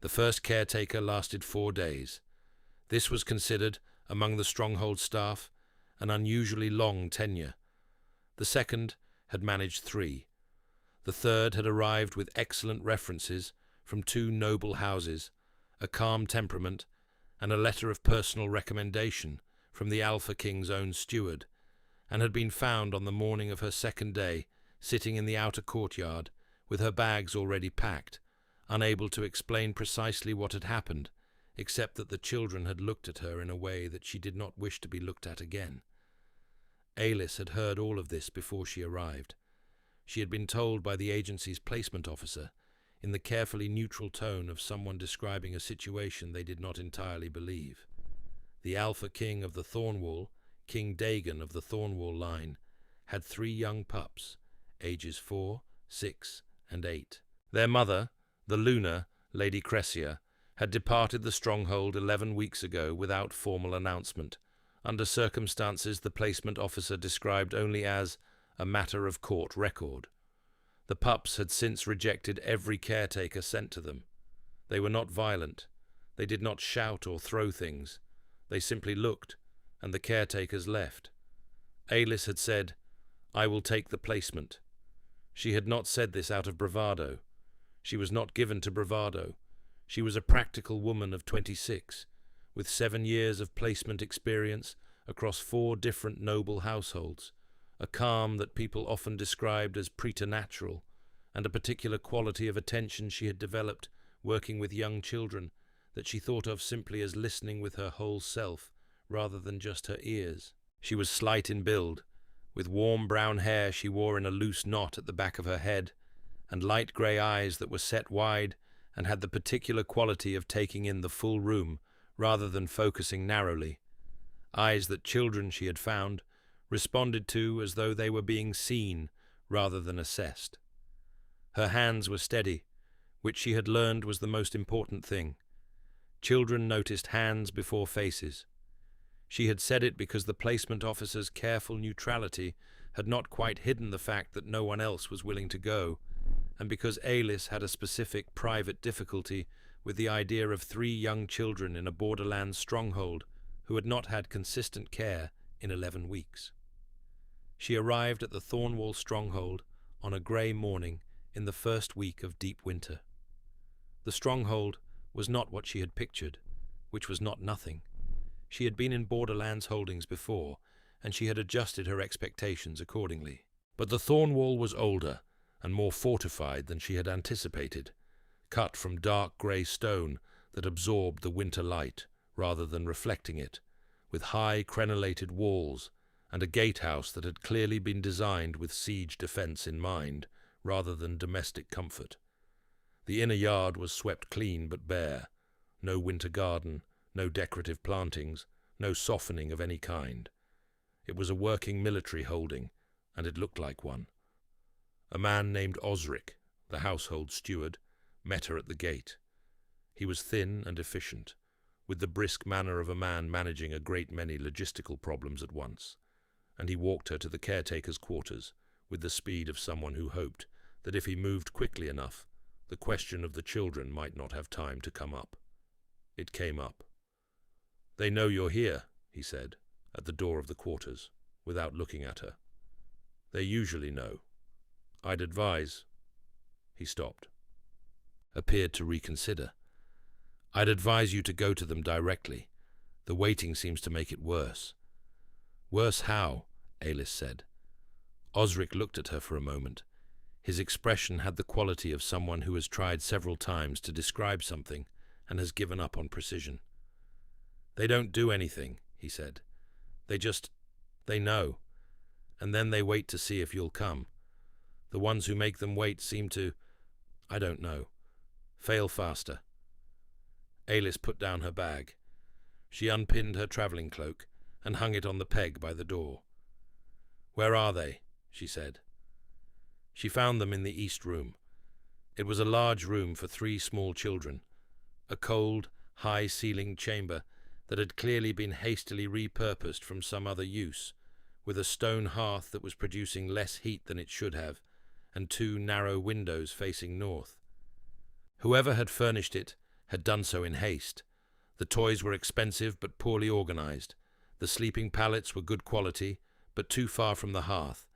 The first caretaker lasted 4 days. This was considered, among the stronghold staff, an unusually long tenure. The second had managed 3. The third had arrived with excellent references from 2 noble houses, a calm temperament, and a letter of personal recommendation from the Alpha King's own steward, and had been found on the morning of her second day, sitting in the outer courtyard, with her bags already packed, unable to explain precisely what had happened, except that the children had looked at her in a way that she did not wish to be looked at again. Aelys had heard all of this before she arrived. She had been told by the agency's placement officer, in the carefully neutral tone of someone describing a situation they did not entirely believe. The Alpha King of the Thornwall, King Dagon of the Thornwall line, had 3 young pups, ages 4, 6, and 8. Their mother, the lunar Lady Cressia, had departed the stronghold 11 weeks ago without formal announcement, under circumstances the placement officer described only as a matter of court record. The pups had since rejected every caretaker sent to them. They were not violent. They did not shout or throw things. They simply looked, and the caretakers left. Aelys had said, "I will take the placement." She had not said this out of bravado. She was not given to bravado. She was a practical woman of 26, with 7 years of placement experience across 4 different noble households, a calm that people often described as preternatural, and a particular quality of attention she had developed working with young children that she thought of simply as listening with her whole self rather than just her ears. She was slight in build, with warm brown hair she wore in a loose knot at the back of her head, and light grey eyes that were set wide and had the particular quality of taking in the full room rather than focusing narrowly. Eyes that children, she had found, responded to as though they were being seen rather than assessed. Her hands were steady, which she had learned was the most important thing. Children noticed hands before faces. She had said it because the placement officer's careful neutrality had not quite hidden the fact that no one else was willing to go, and because Aelys had a specific private difficulty with the idea of 3 young children in a borderland stronghold who had not had consistent care in 11 weeks. She arrived at the Thornwall stronghold on a grey morning in the first week of deep winter. The stronghold was not what she had pictured, which was not nothing. She had been in Borderlands holdings before, and she had adjusted her expectations accordingly. But the Thornwall was older and more fortified than she had anticipated, cut from dark grey stone that absorbed the winter light rather than reflecting it, with high crenellated walls and a gatehouse that had clearly been designed with siege defence in mind rather than domestic comfort. The inner yard was swept clean but bare. No winter garden, no decorative plantings, no softening of any kind. It was a working military holding, and it looked like one. A man named Osric, the household steward, met her at the gate. He was thin and efficient, with the brisk manner of a man managing a great many logistical problems at once, and he walked her to the caretaker's quarters with the speed of someone who hoped that if he moved quickly enough, the question of the children might not have time to come up. It came up. "They know you're here," he said, at the door of the quarters, without looking at her. "They usually know. I'd advise—" He stopped, appeared to reconsider. "I'd advise you to go to them directly. The waiting seems to make it worse." "Worse how?" Aelys said. Osric looked at her for a moment. His expression had the quality of someone who has tried several times to describe something and has given up on precision. "They don't do anything," he said. They know. And then they wait to see if you'll come. The ones who make them wait seem to, I don't know, fail faster." Aelys put down her bag. She unpinned her travelling cloak and hung it on the peg by the door. "Where are they?" she said. She found them in the east room. It was a large room for 3 small children, a cold, high-ceilinged chamber that had clearly been hastily repurposed from some other use, with a stone hearth that was producing less heat than it should have, and 2 narrow windows facing north. Whoever had furnished it had done so in haste. The toys were expensive but poorly organized. The sleeping pallets were good quality, but too far from the hearth,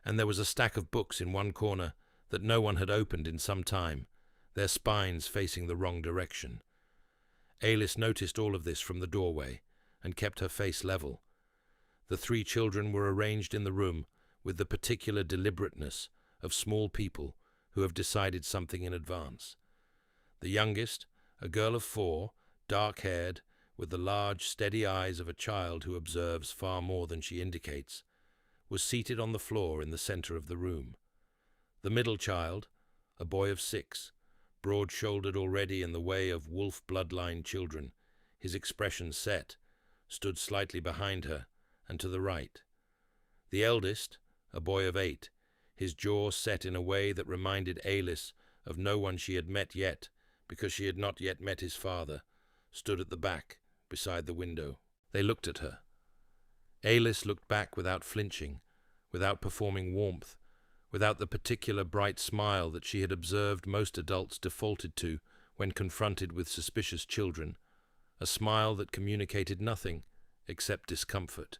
and there was a stack of books in one corner that no one had opened in some time, their spines facing the wrong direction. Aelys noticed all of this from the doorway and kept her face level. The three children were arranged in the room with the particular deliberateness of small people who have decided something in advance. The youngest, a girl of 4, dark-haired, with the large, steady eyes of a child who observes far more than she indicates, was seated on the floor in the center of the room. The middle child, a boy of 6, broad-shouldered already in the way of wolf-bloodline children, his expression set, stood slightly behind her and to the right. The eldest, a boy of 8, his jaw set in a way that reminded Aelys of no one she had met yet, because she had not yet met his father, stood at the back, beside the window. They looked at her. Aelys looked back without flinching, without performing warmth, without the particular bright smile that she had observed most adults defaulted to when confronted with suspicious children, a smile that communicated nothing except discomfort.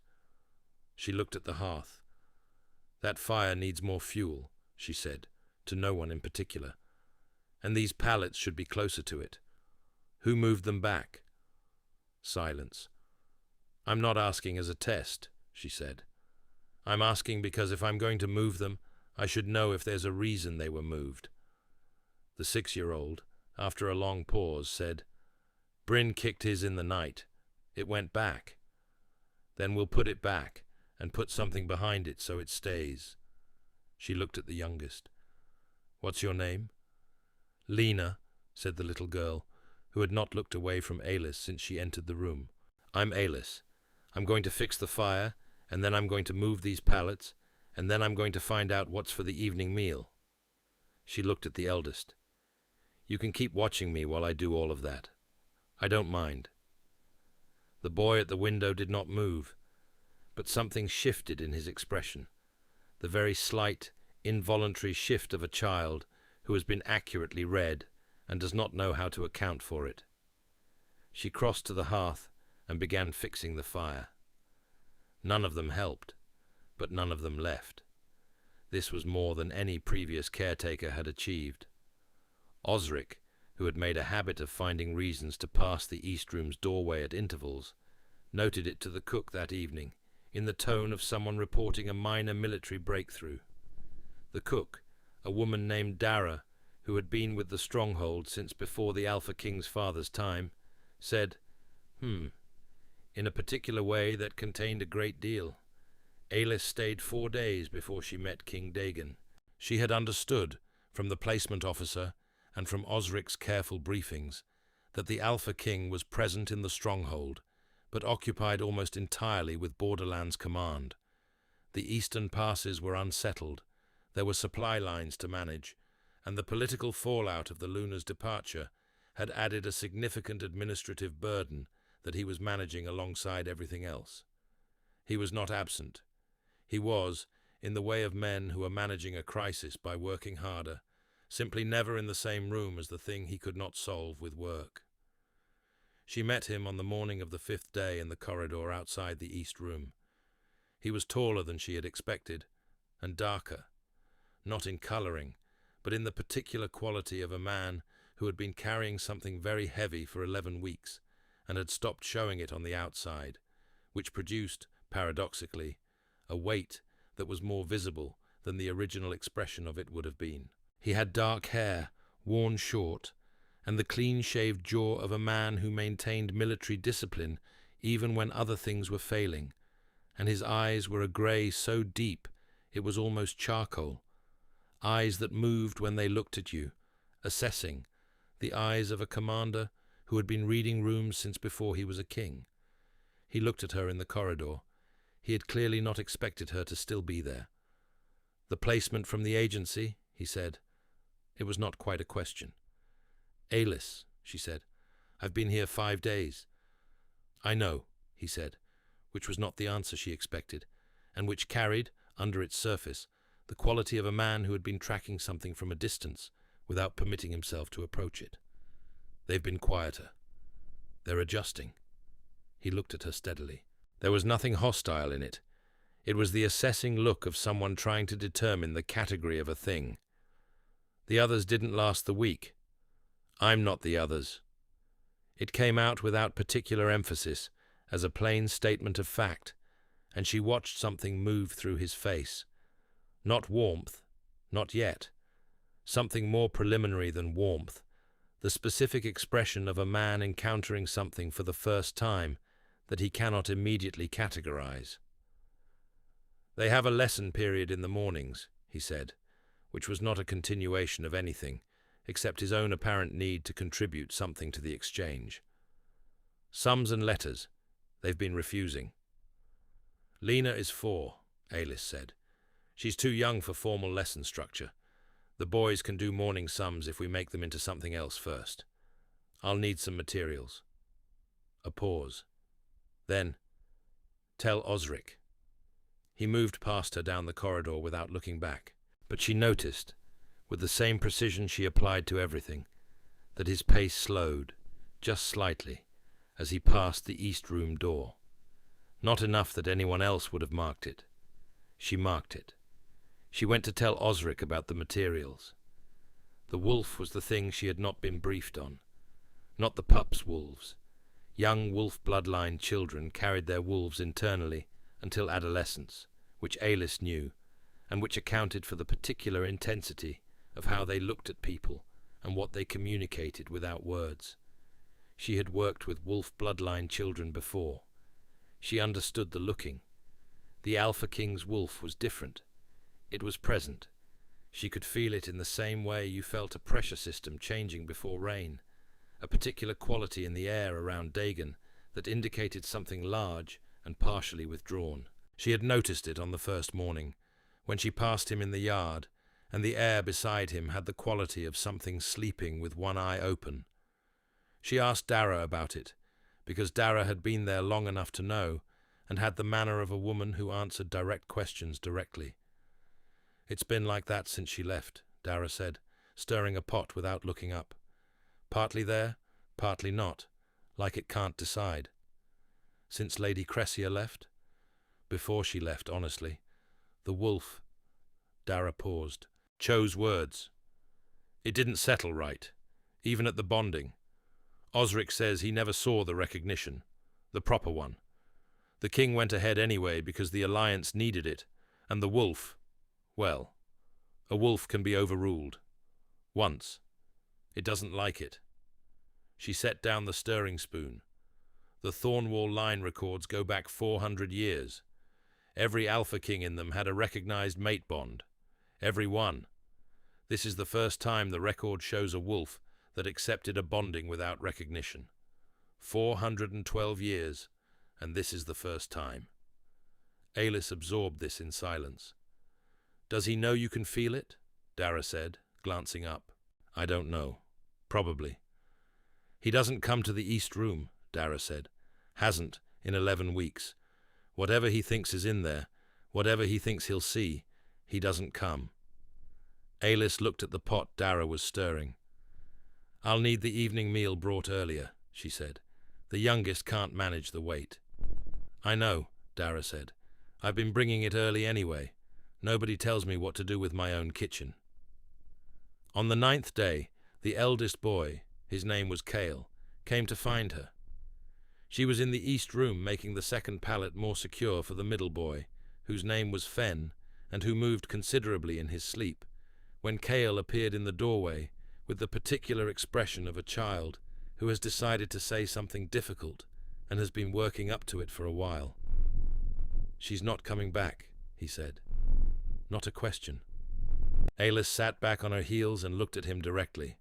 She looked at the hearth. "That fire needs more fuel," she said, to no one in particular. "And these pallets should be closer to it. Who moved them back?" Silence. "I'm not asking as a test," she said. "I'm asking because if I'm going to move them, I should know if there's a reason they were moved." The 6-year-old, after a long pause, said, "Bryn kicked his in the night. It went back. Then we'll put it back and put something behind it so it stays." She looked at the youngest. "What's your name?" "Lena," said the little girl, who had not looked away from Aelys since she entered the room. "I'm Aelys. I'm going to fix the fire, and then I'm going to move these pallets, and then I'm going to find out what's for the evening meal." She looked at the eldest. "You can keep watching me while I do all of that. I don't mind." The boy at the window did not move, but something shifted in his expression, the very slight, involuntary shift of a child who has been accurately read and does not know how to account for it. She crossed to the hearth and began fixing the fire. None of them helped, but none of them left. This was more than any previous caretaker had achieved. Osric, who had made a habit of finding reasons to pass the East Room's doorway at intervals, noted it to the cook that evening, in the tone of someone reporting a minor military breakthrough. The cook, a woman named Dara, who had been with the stronghold since before the Alpha King's father's time, said, in a particular way that contained a great deal. Aelys stayed 4 days before she met King Dagon. She had understood, from the placement officer and from Osric's careful briefings, that the Alpha King was present in the stronghold, but occupied almost entirely with Borderlands command. The eastern passes were unsettled, there were supply lines to manage, and the political fallout of the Luna's departure had added a significant administrative burden that he was managing alongside everything else. He was not absent. He was, in the way of men who are managing a crisis by working harder, simply never in the same room as the thing he could not solve with work. She met him on the morning of the 5th day in the corridor outside the East Room. He was taller than she had expected, and darker, not in colouring, but in the particular quality of a man who had been carrying something very heavy for 11 weeks and had stopped showing it on the outside, which produced, paradoxically, a weight that was more visible than the original expression of it would have been. He had dark hair, worn short, and the clean-shaved jaw of a man who maintained military discipline even when other things were failing, and his eyes were a grey so deep it was almost charcoal, eyes that moved when they looked at you, assessing, the eyes of a commander who had been reading rooms since before he was a king. He looked at her in the corridor. He had clearly not expected her to still be there. "The placement from the agency," he said. It was not quite a question. "Aelys," she said. "I've been here 5 days." "I know," he said, which was not the answer she expected, and which carried, under its surface, the quality of a man who had been tracking something from a distance without permitting himself to approach it. They've been quieter. They're adjusting. He looked at her steadily. There was nothing hostile in it. It was the assessing look of someone trying to determine the category of a thing. The others didn't last the week. I'm not the others. It came out without particular emphasis, as a plain statement of fact, and she watched something move through his face. Not warmth, not yet. Something more preliminary than warmth, the specific expression of a man encountering something for the first time that he cannot immediately categorize. They have a lesson period in the mornings, he said, which was not a continuation of anything, except his own apparent need to contribute something to the exchange. Sums and letters. They've been refusing. Lena is 4, Aelys said. She's too young for formal lesson structure. The boys can do morning sums if we make them into something else first. I'll need some materials. A pause. Then, tell Osric. He moved past her down the corridor without looking back, but she noticed, with the same precision she applied to everything, that his pace slowed, just slightly, as he passed the east room door. Not enough that anyone else would have marked it. She marked it. She went to tell Osric about the materials. The wolf was the thing she had not been briefed on. Not the Pups wolves. Young wolf-bloodline children carried their wolves internally until adolescence, which Aelys knew, and which accounted for the particular intensity of how they looked at people and what they communicated without words. She had worked with wolf-bloodline children before. She understood the looking. The Alpha King's wolf was different. It was present. She could feel it in the same way you felt a pressure system changing before rain, a particular quality in the air around Dagon that indicated something large and partially withdrawn. She had noticed it on the first morning, when she passed him in the yard, and the air beside him had the quality of something sleeping with one eye open. She asked Dara about it, because Dara had been there long enough to know, and had the manner of a woman who answered direct questions directly. It's been like that since she left, Dara said, stirring a pot without looking up. Partly there, partly not, like it can't decide. Since Lady Cressia left? Before she left, honestly. The wolf, Dara paused, chose words. It didn't settle right, even at the bonding. Osric says he never saw the recognition, the proper one. The king went ahead anyway because the alliance needed it, and the wolf, well, a wolf can be overruled. Once. It doesn't like it. She set down the stirring spoon. The Thornwall line records go back 400 years. Every Alpha King in them had a recognized mate bond. Every one. This is the first time the record shows a wolf that accepted a bonding without recognition. 412 years, and this is the first time. Aelys absorbed this in silence. Does he know you can feel it? Dara said, glancing up. I don't know. Probably. He doesn't come to the east room, Dara said. Hasn't, in 11 weeks. Whatever he thinks is in there, whatever he thinks he'll see, he doesn't come. Aelys looked at the pot Dara was stirring. I'll need the evening meal brought earlier, she said. The youngest can't manage the wait. I know, Dara said. I've been bringing it early anyway. Nobody tells me what to do with my own kitchen. On the 9th day, the eldest boy, his name was Cale, came to find her. She was in the east room making the second pallet more secure for the middle boy, whose name was Fen, and who moved considerably in his sleep, when Cale appeared in the doorway with the particular expression of a child who has decided to say something difficult and has been working up to it for a while. She's not coming back, he said. Not a question. Aelys sat back on her heels and looked at him directly.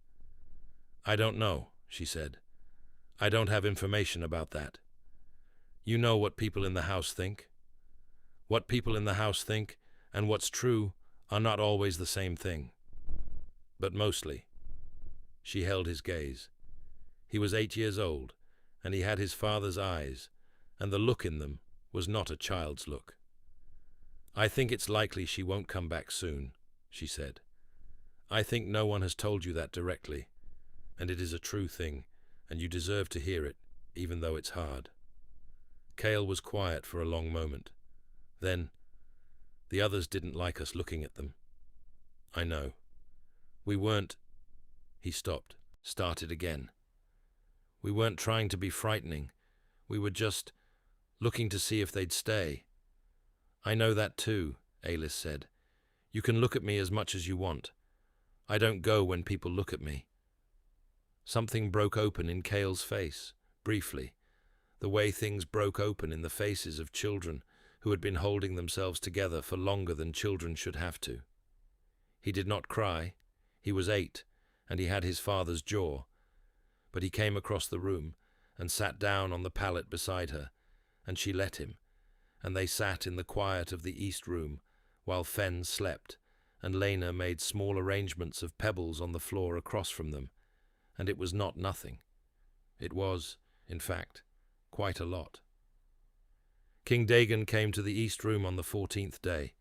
I don't know, she said. I don't have information about that. You know what people in the house think. What people in the house think and what's true are not always the same thing. But mostly. She held his gaze. He was 8 years old, and he had his father's eyes, and the look in them was not a child's look. I think it's likely she won't come back soon, she said. I think no one has told you that directly, and it is a true thing, and you deserve to hear it, even though it's hard." Cale was quiet for a long moment. Then, "The others didn't like us looking at them." "I know. We weren't—" He stopped, started again. "We weren't trying to be frightening. We were just looking to see if they'd stay." "I know that too," Aelys said. "You can look at me as much as you want. I don't go when people look at me." Something broke open in Cale's face, briefly, the way things broke open in the faces of children who had been holding themselves together for longer than children should have to. He did not cry. He was 8, and he had his father's jaw. But he came across the room and sat down on the pallet beside her, and she let him, and they sat in the quiet of the east room while Fen slept, and Lena made small arrangements of pebbles on the floor across from them, and it was not nothing. It was, in fact, quite a lot. King Dagon came to the east room on the 14th day.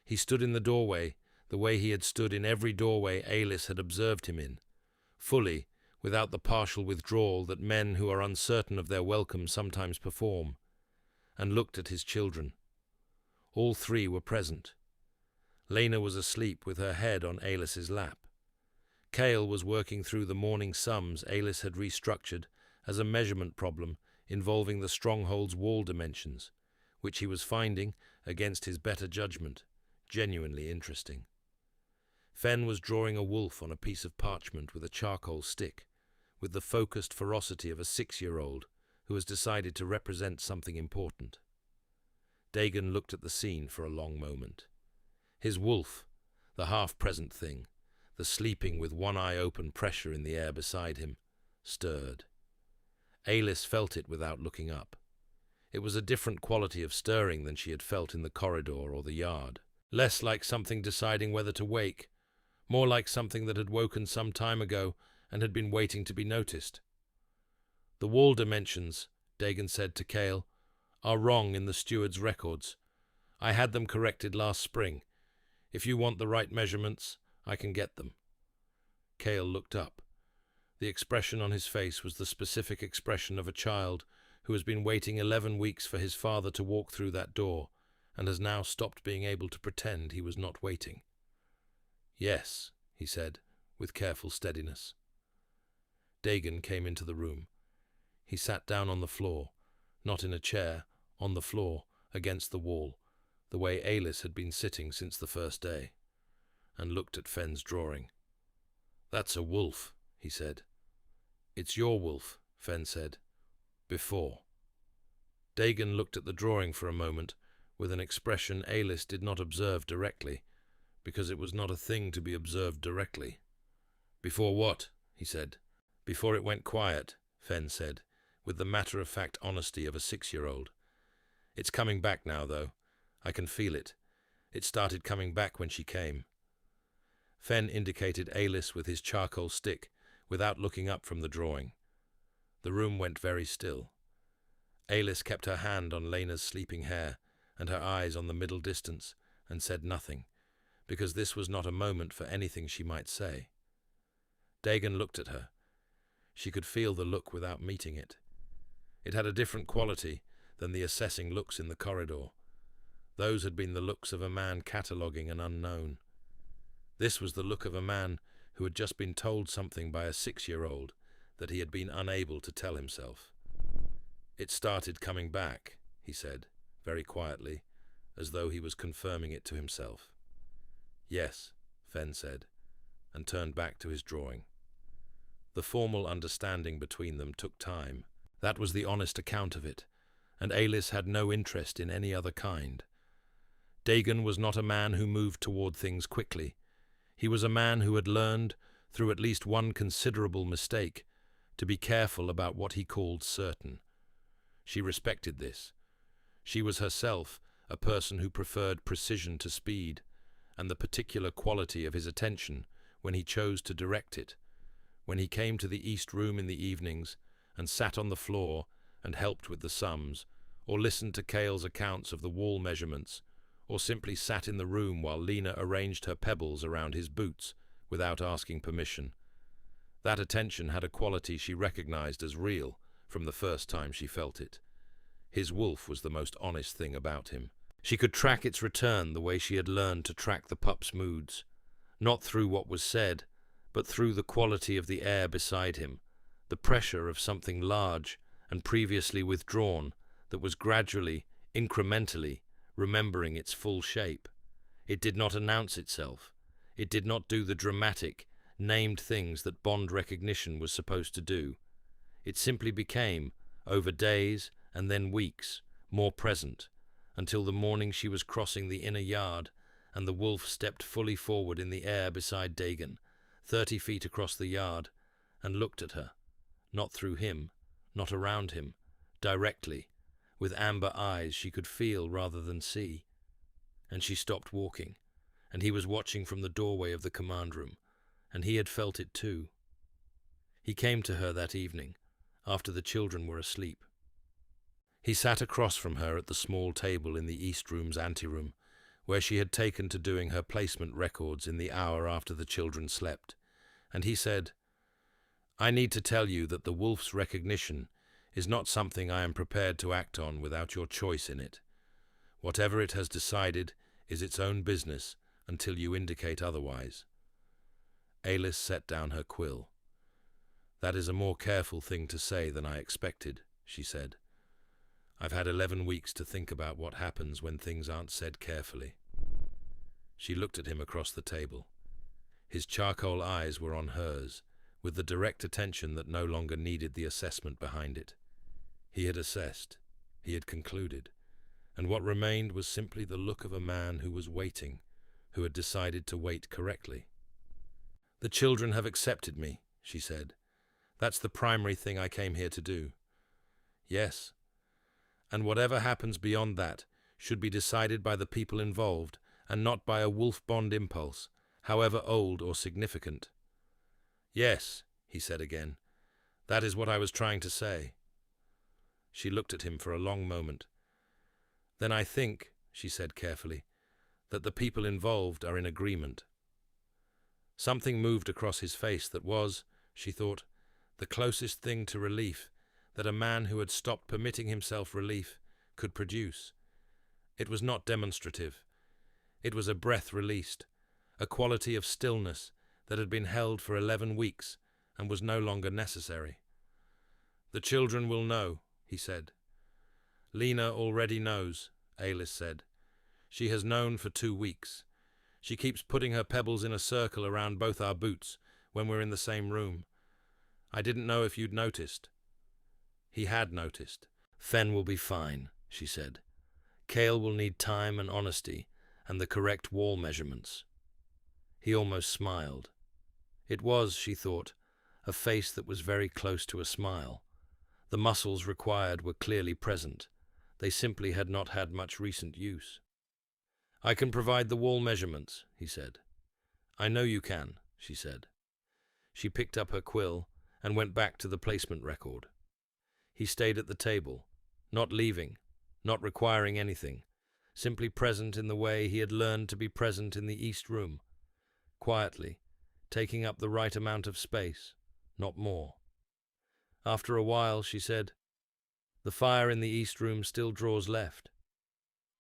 He stood in the doorway, the way he had stood in every doorway Aelys had observed him in, fully, without the partial withdrawal that men who are uncertain of their welcome sometimes perform, and looked at his children. All 3 were present. Lena was asleep with her head on Aelys's lap. Cale was working through the morning sums Aelys had restructured as a measurement problem involving the stronghold's wall dimensions, which he was finding, against his better judgment, genuinely interesting. Fen was drawing a wolf on a piece of parchment with a charcoal stick, with the focused ferocity of a 6-year-old who has decided to represent something important. Dagon looked at the scene for a long moment. His wolf, the half-present thing, the sleeping with one eye open pressure in the air beside him, stirred. Aelys felt it without looking up. It was a different quality of stirring than she had felt in the corridor or the yard. Less like something deciding whether to wake, more like something that had woken some time ago and had been waiting to be noticed. "The wall dimensions," Dagon said to Cale, "are wrong in the steward's records. I had them corrected last spring. If you want the right measurements, I can get them." Cale looked up. The expression on his face was the specific expression of a child who has been waiting 11 weeks for his father to walk through that door and has now stopped being able to pretend he was not waiting. "Yes," he said, with careful steadiness. Dagon came into the room. He sat down on the floor, not in a chair, on the floor, against the wall, the way Aelys had been sitting since the first day, and looked at Fen's drawing. "That's a wolf," he said. "It's your wolf," Fen said. "Before." Dagon looked at the drawing for a moment, with an expression Aelys did not observe directly, because it was not a thing to be observed directly. "Before what?" he said. "Before it went quiet," Fen said, with the matter-of-fact honesty of a 6-year-old. "It's coming back now, though. I can feel it. It started coming back when she came." Fen indicated Aelys with his charcoal stick, without looking up from the drawing. The room went very still. Aelys kept her hand on Lena's sleeping hair, and her eyes on the middle distance, and said nothing, because this was not a moment for anything she might say. Dagon looked at her. She could feel the look without meeting it. It had a different quality than the assessing looks in the corridor. Those had been the looks of a man cataloguing an unknown. This was the look of a man who had just been told something by a 6-year-old that he had been unable to tell himself. "It started coming back," he said, very quietly, as though he was confirming it to himself. "Yes," Fen said, and turned back to his drawing. The formal understanding between them took time. That was the honest account of it, and Aelys had no interest in any other kind. Dagon was not a man who moved toward things quickly. He was a man who had learned, through at least one considerable mistake, to be careful about what he called certain. She respected this. She was herself a person who preferred precision to speed, and the particular quality of his attention when he chose to direct it, when he came to the east room in the evenings and sat on the floor and helped with the sums, or listened to Cale's accounts of the wall measurements, or simply sat in the room while Lena arranged her pebbles around his boots without asking permission. That attention had a quality she recognized as real from the first time she felt it. His wolf was the most honest thing about him. She could track its return the way she had learned to track the pup's moods, not through what was said, but through the quality of the air beside him, the pressure of something large and previously withdrawn that was gradually, incrementally, remembering its full shape. It did not announce itself. It did not do the dramatic, named things that bond recognition was supposed to do. It simply became, over days and then weeks, more present, until the morning she was crossing the inner yard and the wolf stepped fully forward in the air beside Dagon, 30 feet across the yard, and looked at her, not through him, not around him, directly, with amber eyes she could feel rather than see. And she stopped walking, and he was watching from the doorway of the command room, and he had felt it too. He came to her that evening, after the children were asleep. He sat across from her at the small table in the East Room's anteroom, where she had taken to doing her placement records in the hour after the children slept, and he said, "I need to tell you that the wolf's recognition is not something I am prepared to act on without your choice in it. Whatever it has decided is its own business until you indicate otherwise." Aelys set down her quill. "That is a more careful thing to say than I expected," she said. "I've had 11 weeks to think about what happens when things aren't said carefully." She looked at him across the table. His charcoal eyes were on hers, with the direct attention that no longer needed the assessment behind it. He had assessed. He had concluded. And what remained was simply the look of a man who was waiting, who had decided to wait correctly. "The children have accepted me," she said. "That's the primary thing I came here to do." "Yes. And whatever happens beyond that should be decided by the people involved and not by a wolf bond impulse, however old or significant." "Yes," he said again. "That is what I was trying to say." She looked at him for a long moment. "Then I think," she said carefully, "that the people involved are in agreement." Something moved across his face that was, she thought, the closest thing to relief that a man who had stopped permitting himself relief could produce. It was not demonstrative. It was a breath released, a quality of stillness that had been held for 11 weeks and was no longer necessary. "The children will know," he said. "Lena already knows," Aelys said. "She has known for 2 weeks. She keeps putting her pebbles in a circle around both our boots when we're in the same room. I didn't know if you'd noticed." He had noticed. "Fen will be fine," she said. "Kale will need time and honesty and the correct wall measurements." He almost smiled. It was, she thought, a face that was very close to a smile. The muscles required were clearly present. They simply had not had much recent use. "I can provide the wall measurements," he said. "I know you can," she said. She picked up her quill and went back to the placement record. He stayed at the table, not leaving, not requiring anything, simply present in the way he had learned to be present in the East Room, quietly, taking up the right amount of space, not more. After a while, she said, "The fire in the East Room still draws left."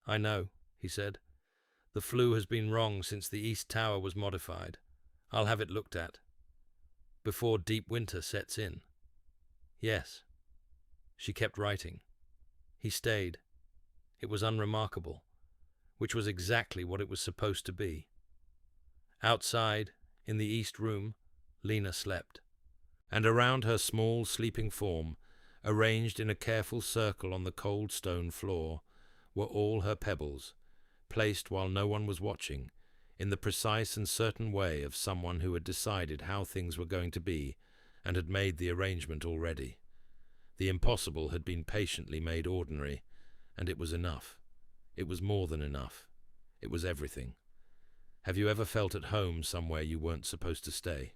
"I know," he said. "The flue has been wrong since the East Tower was modified. I'll have it looked at. Before deep winter sets in." "Yes." She kept writing. He stayed. It was unremarkable, which was exactly what it was supposed to be. Outside, in the East Room, Lena slept. And around her small sleeping form, arranged in a careful circle on the cold stone floor, were all her pebbles, placed while no one was watching, in the precise and certain way of someone who had decided how things were going to be and had made the arrangement already. The impossible had been patiently made ordinary, and it was enough. It was more than enough. It was everything. Have you ever felt at home somewhere you weren't supposed to stay?